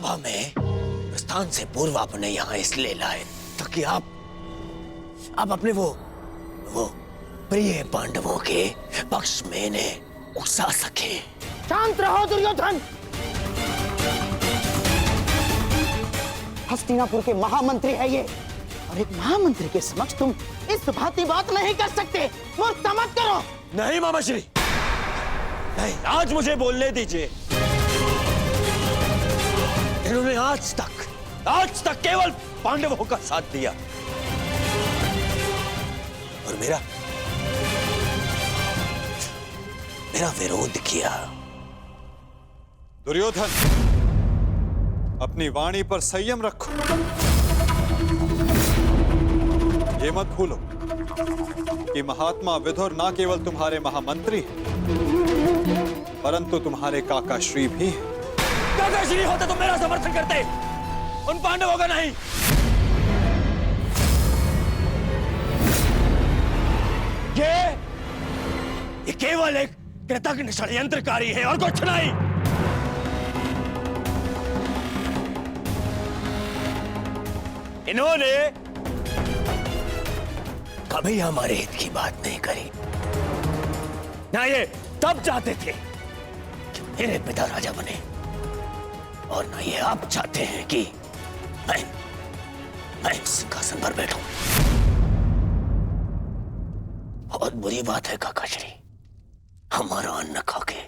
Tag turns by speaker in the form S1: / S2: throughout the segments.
S1: सभा में प्रस्थान से पूर्व आपने यहाँ इसलिए लाए ताकि आप अपने वो प्रिय पांडवों के पक्ष में इन्हें उकसा सके।
S2: शांत रहो दुर्योधन। हस्तिनापुर के महामंत्री है ये, और एक महामंत्री के समक्ष तुम इस भांति बात नहीं कर सकते। मूर्खता मत करो।
S1: नहीं मामाश्री, नहीं, आज मुझे बोलने दीजिए। इन्होंने आज तक केवल पांडवों का साथ दिया और मेरा विरोध किया।
S3: दुर्योधन, अपनी वाणी पर संयम रखो। ये मत भूलो कि महात्मा विदुर न केवल तुम्हारे महामंत्री हैं, परंतु तुम्हारे काका श्री भी हैं।
S1: काका श्री होते तो मेरा समर्थन करते, उन पांडवों का नहीं। ये केवल एक कृतज्ञ षड्यंत्रकारी है और कुछ नहीं। इन्होंने कभी हमारे हित की बात नहीं करी। ना ये तब चाहते थे कि मेरे पिता राजा बने, और ना ये आप चाहते हैं कि मैं सिंहासन पर बैठूं। बहुत बुरी बात है काका श्री, हमारा अन्न खाके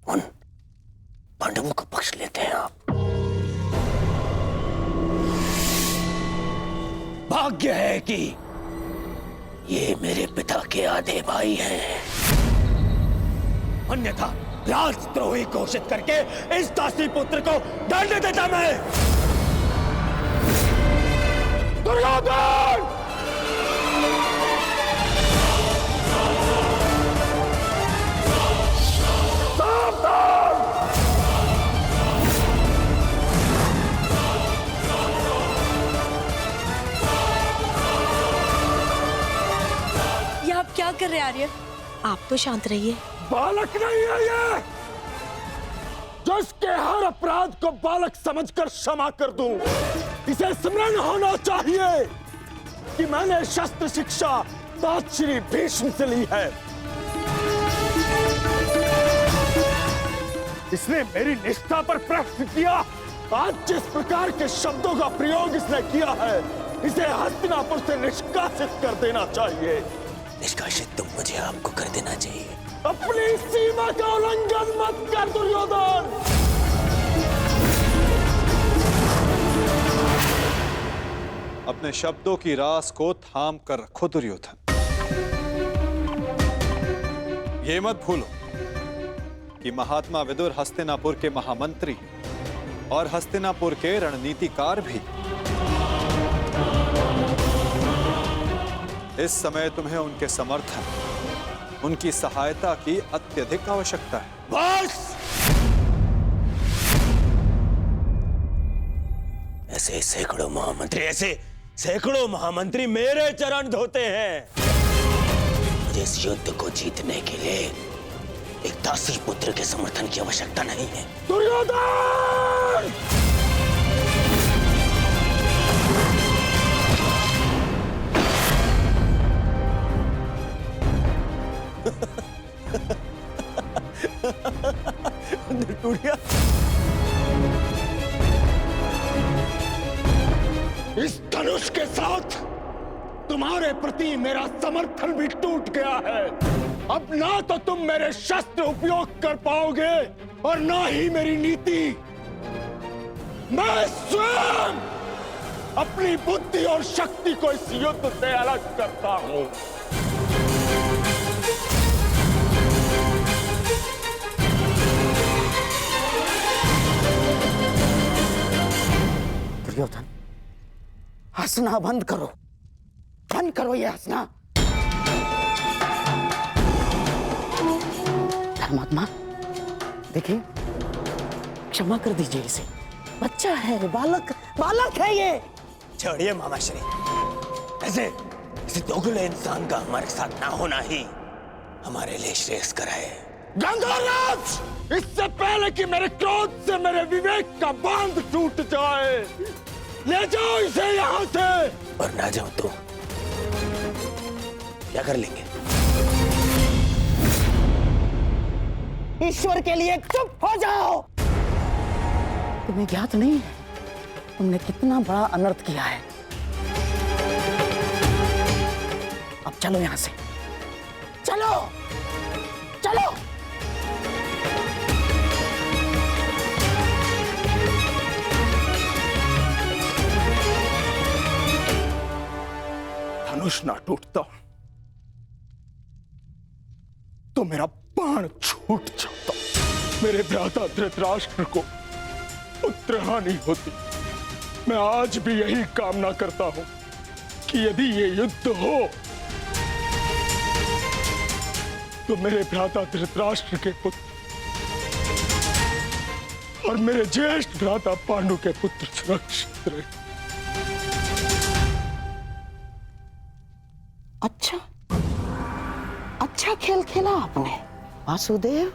S1: उन पांडवों का पक्ष लेते हैं आप। भाग्य है कि ये मेरे पिता के आधे भाई हैं, अन्यथा राजद्रोही घोषित करके इस दासी पुत्र को दंड देता मैं। दुर्योधन!
S4: क्या कर रहे हैं आर्य? आप तो शांत रहिए।
S5: बालक नहीं है ये, जो इसके हर अपराध को बालक समझकर क्षमा कर दूं। इसे स्मरण होना चाहिए कि मैंने शस्त्र शिक्षा तात श्री भीष्म से ली है। इसने मेरी निष्ठा पर प्रश्न किया। आज जिस प्रकार के शब्दों का प्रयोग इसने किया है, इसे हस्तिनापुर से निष्कासित कर देना चाहिए।
S1: निष्कासित तो मुझे आपको कर देना चाहिए।
S5: अपनी सीमा का उल्लंघन मत कर दुर्योधन।
S3: अपने शब्दों की रास को थाम कर रखो दुर्योधन। ये मत भूलो कि महात्मा विदुर हस्तिनापुर के महामंत्री और हस्तिनापुर के रणनीतिकार भी। इस समय तुम्हें उनके समर्थन, उनकी सहायता की अत्यधिक आवश्यकता है।
S1: बस! ऐसे सैकड़ों महामंत्री मेरे चरण धोते हैं। मुझे इस युद्ध को जीतने के लिए एक दासी पुत्र के समर्थन की आवश्यकता नहीं है।
S5: दुर्योधन! इस धनुष के साथ तुम्हारे प्रति मेरा समर्थन भी टूट गया है। अब ना तो तुम मेरे शस्त्र उपयोग कर पाओगे और ना ही मेरी नीति। मैं स्वयं अपनी बुद्धि और शक्ति को इस युद्ध से अलग करता हूं। दुर्योधन, हंसना बंद करो ये हंसना। धर्मात्मा, देखिए, क्षमा कर दीजिए इसे। बच्चा है, बालक है ये।
S1: छोड़िए मामाश्री, ऐसे दोगले इंसान का हमारे साथ ना होना ही हमारे लिए श्रेयस्कर है।
S5: गंगाराज, इससे पहले कि मेरे क्रोध से मेरे विवेक का बांध टूट जाए, ले जाओ इसे यहाँ से।
S1: और ना जाओ तो क्या कर लेंगे?
S2: ईश्वर के लिए चुप हो जाओ। तुम्हें ज्ञात नहीं है तुमने कितना बड़ा अनर्थ किया है। अब चलो यहां से, चलो चलो।
S5: धनुष ना टूटता तो मेरा बाण छूट जाता। मेरे भ्राता धृतराष्ट्र को पुत्र हानि होती। मैं आज भी यही कामना करता हूं कि यदि ये युद्ध हो तो मेरे भ्राता धृतराष्ट्र के पुत्र और मेरे ज्येष्ठ भ्राता पांडु के पुत्र सुरक्षित रहे।
S2: अच्छा खेल खेला आपने वासुदेव।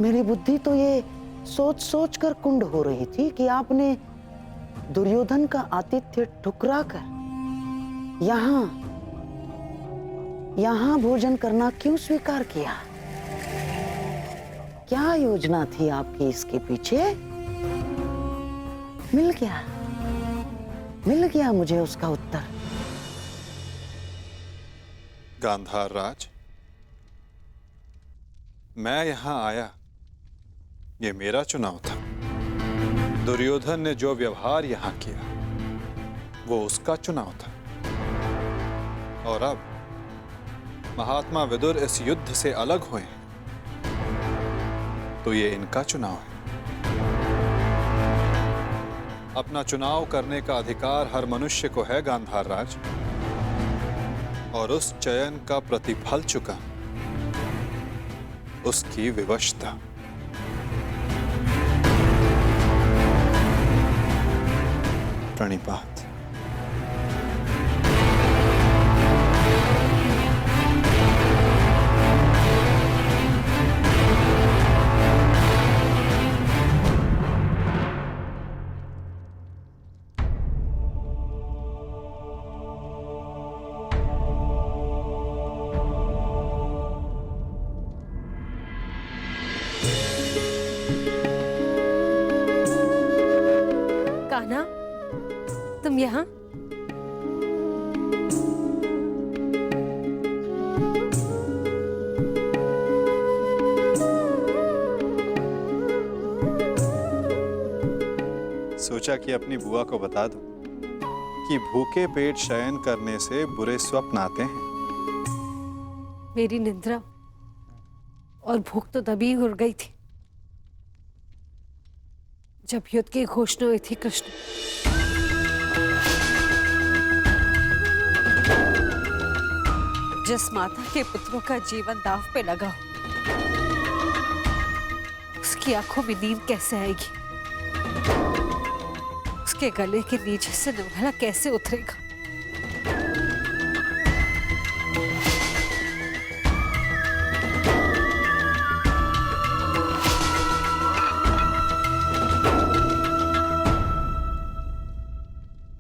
S2: मेरी बुद्धि तो ये सोच सोच कर कुंड हो रही थी कि आपने दुर्योधन का आतिथ्य ठुकरा कर यहां भोजन करना क्यों स्वीकार किया? क्या योजना थी आपकी इसके पीछे? मिल गया मुझे उसका उत्तर।
S3: गांधार राज, मैं यहां आया ये मेरा चुनाव था। दुर्योधन ने जो व्यवहार यहां किया वो उसका चुनाव था। और अब महात्मा विदुर इस युद्ध से अलग हुए हैं तो ये इनका चुनाव है। अपना चुनाव करने का अधिकार हर मनुष्य को है गांधार राज, और उस चयन का प्रतिफल चुका उसकी विवशता। प्रणिपात।
S4: कान्हा, तुम यहाँ?
S3: सोचा कि अपनी बुआ को बता दूं कि भूखे पेट शयन करने से बुरे स्वप्न आते हैं।
S4: मेरी निद्रा और भूख तो तभी उड़ गई थी जब युद्ध की घोषणा हुई थी। कृष्ण, जिस माता के पुत्रों का जीवन दांव पे लगा हो उसकी आंखों में नींद कैसे आएगी? उसके गले के नीचे से निर्भला कैसे उतरेगा?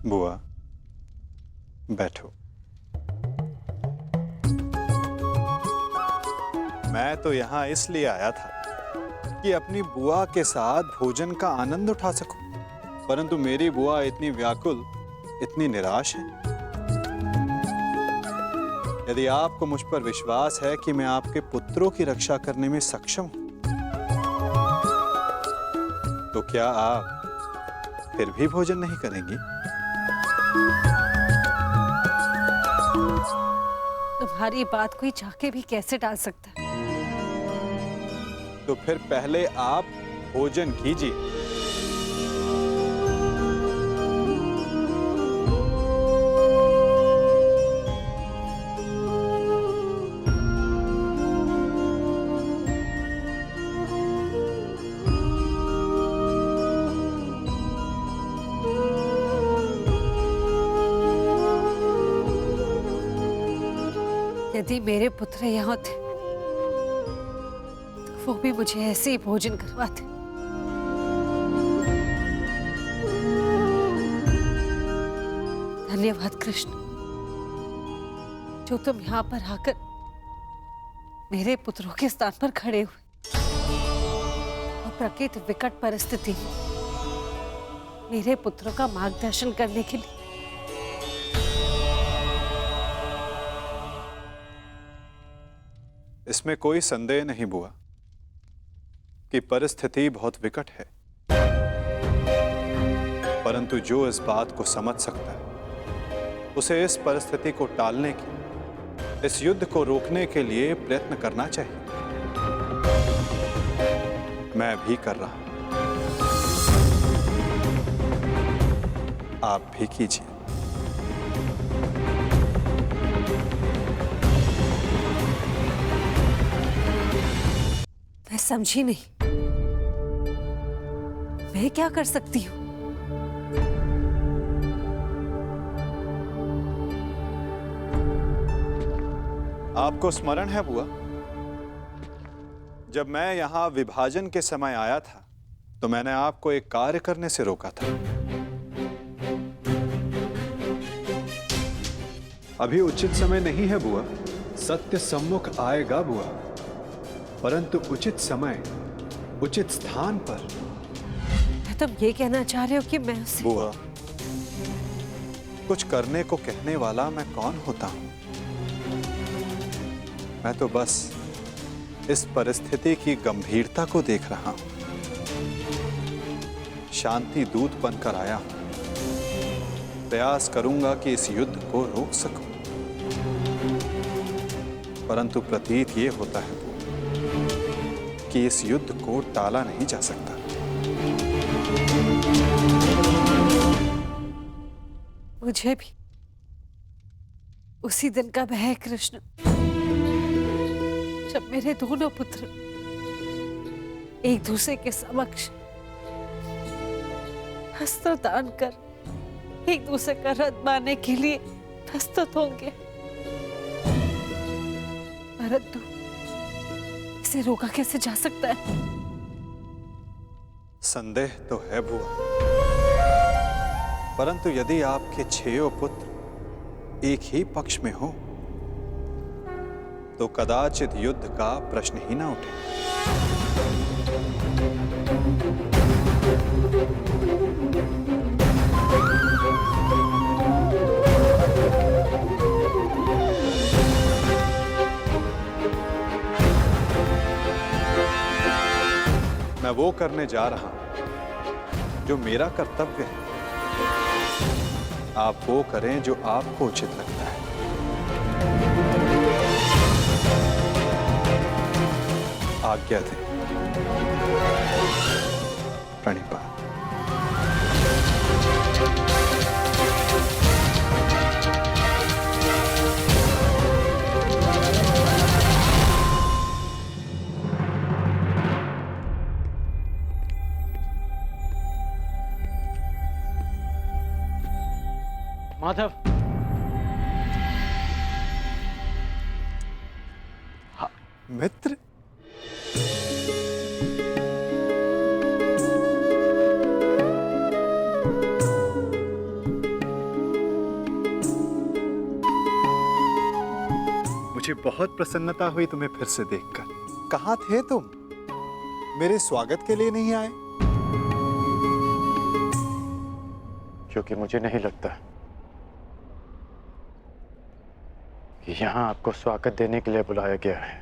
S3: बुआ बैठो। मैं तो यहां इसलिए आया था कि अपनी बुआ के साथ भोजन का आनंद उठा सकूं, परंतु मेरी बुआ इतनी व्याकुल, इतनी निराश है। यदि आपको मुझ पर विश्वास है कि मैं आपके पुत्रों की रक्षा करने में सक्षम हूं, तो क्या आप फिर भी भोजन नहीं करेंगी?
S4: तुम्हारी बात कोई चाह के भी कैसे टाल सकता है?
S3: तो फिर पहले आप भोजन कीजिए।
S4: यदि मेरे पुत्र यहाँ थे वो भी मुझे ऐसे ही भोजन करवाते। धन्यवाद कृष्ण, जो तुम यहाँ पर आकर मेरे पुत्रों के स्थान पर खड़े हुए और प्रकृति विकट परिस्थिति में मेरे पुत्रों का मार्गदर्शन करने के लिए।
S3: इसमें कोई संदेह नहीं बुआ कि परिस्थिति बहुत विकट है, परंतु जो इस बात को समझ सकता है उसे इस परिस्थिति को टालने की, इस युद्ध को रोकने के लिए प्रयत्न करना चाहिए। मैं भी कर रहा हूं, आप भी कीजिए।
S4: मैं समझी नहीं, मैं क्या कर सकती हूँ?
S3: आपको स्मरण है बुआ, जब मैं यहां विभाजन के समय आया था तो मैंने आपको एक कार्य करने से रोका था। अभी उचित समय नहीं है बुआ, सत्य सम्मुख आएगा बुआ, परंतु उचित समय उचित स्थान पर।
S4: तुम ये कहना चाह रहे हो कि मैं उसे...
S3: बुआ, कुछ करने को कहने वाला मैं कौन होता हूं? मैं तो बस इस परिस्थिति की गंभीरता को देख रहा हूं। शांति दूत बनकर आया हूं। प्रयास करूंगा कि इस युद्ध को रोक सकूं, परंतु प्रतीत ये होता है कि इस युद्ध को टाला नहीं जा सकता।
S4: मुझे भी उसी दिन का भय है कृष्ण, जब मेरे दोनों पुत्र एक दूसरे के समक्ष अस्त्र दान कर एक दूसरे का रथ मारने के लिए प्रस्तुत होंगे, परंतु इसे रोका कैसे जा सकता है?
S3: संदेह तो है बुआ, परंतु यदि आपके 6 पुत्र एक ही पक्ष में हो तो कदाचित युद्ध का प्रश्न ही ना उठे। मैं वो करने जा रहा हूं जो मेरा कर्तव्य है। आप वो करें जो आपको उचित लगता है। आज्ञा दें। प्रणिपात।
S6: माधव,
S3: मित्र, मुझे बहुत प्रसन्नता हुई तुम्हें फिर से देखकर। कहाँ थे तुम? मेरे स्वागत के लिए नहीं आए?
S6: क्योंकि मुझे नहीं लगता कि यहाँ आपको स्वागत देने के लिए बुलाया गया है।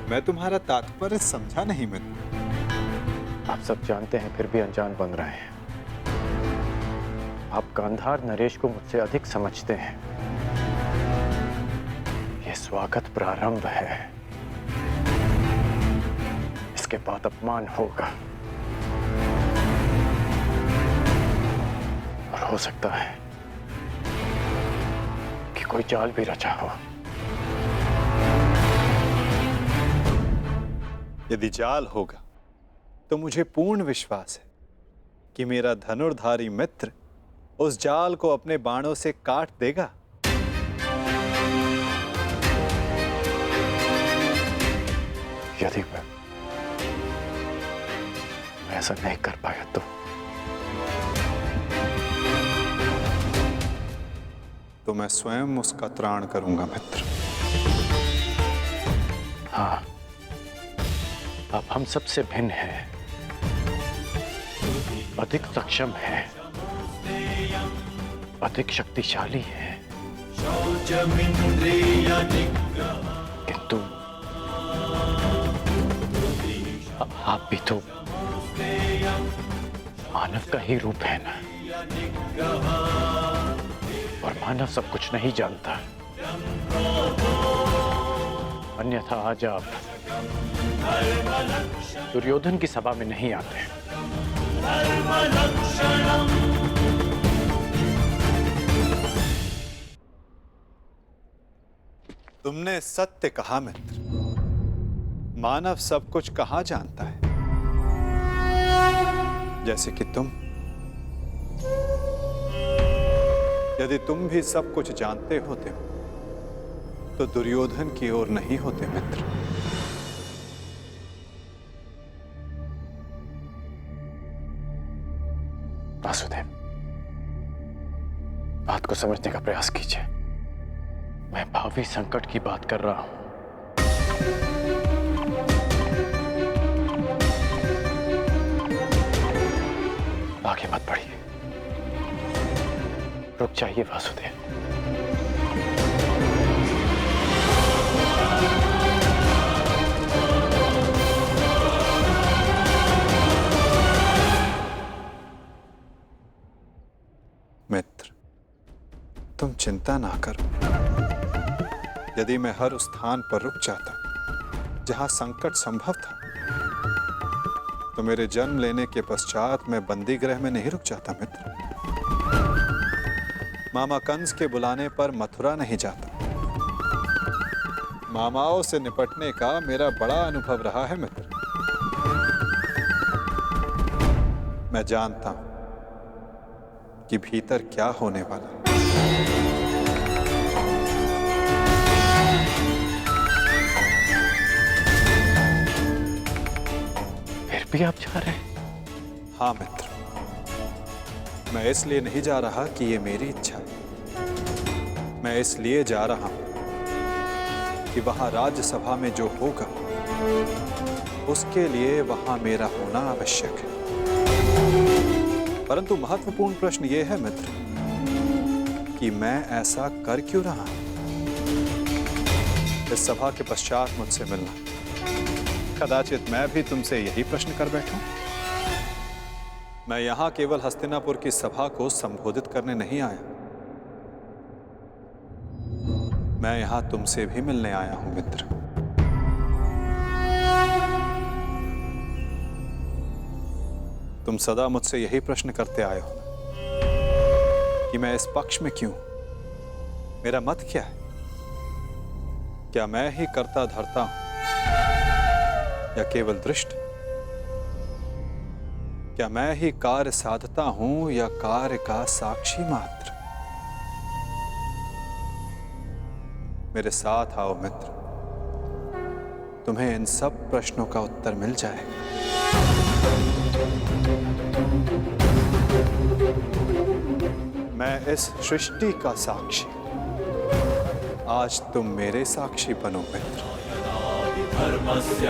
S3: मैं तुम्हारा तात्पर्य समझा नहीं मित्र।
S6: आप सब जानते हैं फिर भी अनजान बन रहे हैं। आप गांधार नरेश को मुझसे अधिक समझते हैं। यह स्वागत प्रारंभ है, इसके बाद अपमान होगा और हो सकता है कि कोई चाल भी रचा हो।
S3: यदि जाल होगा तो मुझे पूर्ण विश्वास है कि मेरा धनुर्धारी मित्र उस जाल को अपने बाणों से काट देगा।
S6: यदि मैं ऐसा नहीं कर पाया
S3: तो मैं स्वयं उसका त्राण करूंगा मित्र।
S6: हाँ, अब हम सबसे भिन्न हैं, अधिक सक्षम हैं, अधिक शक्तिशाली हैं, किंतु आप भी तो मानव का ही रूप है ना, और मानव सब कुछ नहीं जानता। अन्यथा आज आप दुर्योधन की सभा में नहीं आते।
S3: तुमने सत्य कहा मित्र, मानव सब कुछ कहाँ जानता है। जैसे कि तुम, यदि तुम भी सब कुछ जानते होते तो दुर्योधन की ओर नहीं होते मित्र।
S6: वासुदेव, बात को समझने का प्रयास कीजिए। मैं भावी संकट की बात कर रहा हूं। आगे मत बढ़िए, रुक जाइए वासुदेव।
S3: मित्र, तुम चिंता ना करो। यदि मैं हर उस स्थान पर रुक जाता जहां संकट संभव था, तो मेरे जन्म लेने के पश्चात मैं बंदी गृह में नहीं रुक जाता मित्र। मामा कंस के बुलाने पर मथुरा नहीं जाता। मामाओं से निपटने का मेरा बड़ा अनुभव रहा है मित्र। मैं जानता हूं कि भीतर क्या होने वाला है।
S6: फिर भी आप जा रहे हैं?
S3: हाँ मित्र, मैं इसलिए नहीं जा रहा कि ये मेरी इच्छा है। मैं इसलिए जा रहा हूं कि वहां राज्यसभा में जो होगा उसके लिए वहां मेरा होना आवश्यक है। परंतु महत्वपूर्ण प्रश्न ये है मित्र कि मैं ऐसा कर क्यों रहा हूं। इस सभा के पश्चात मुझसे मिलना, कदाचित मैं भी तुमसे यही प्रश्न कर बैठूं। मैं यहां केवल हस्तिनापुर की सभा को संबोधित करने नहीं आया, मैं यहां तुमसे भी मिलने आया हूं मित्र। तुम सदा मुझसे यही प्रश्न करते आए हो कि मैं इस पक्ष में क्यों, मेरा मत क्या है। क्या मैं ही कर्ता धर्ता हूं या केवल दृष्ट? क्या मैं ही कार्य साधता हूं या कार्य का साक्षी मात्र? मेरे साथ आओ मित्र, तुम्हें इन सब प्रश्नों का उत्तर मिल जाएगा। मैं इस सृष्टि का साक्षी, आज तुम मेरे साक्षी बनो मित्र।
S7: धर्मस्य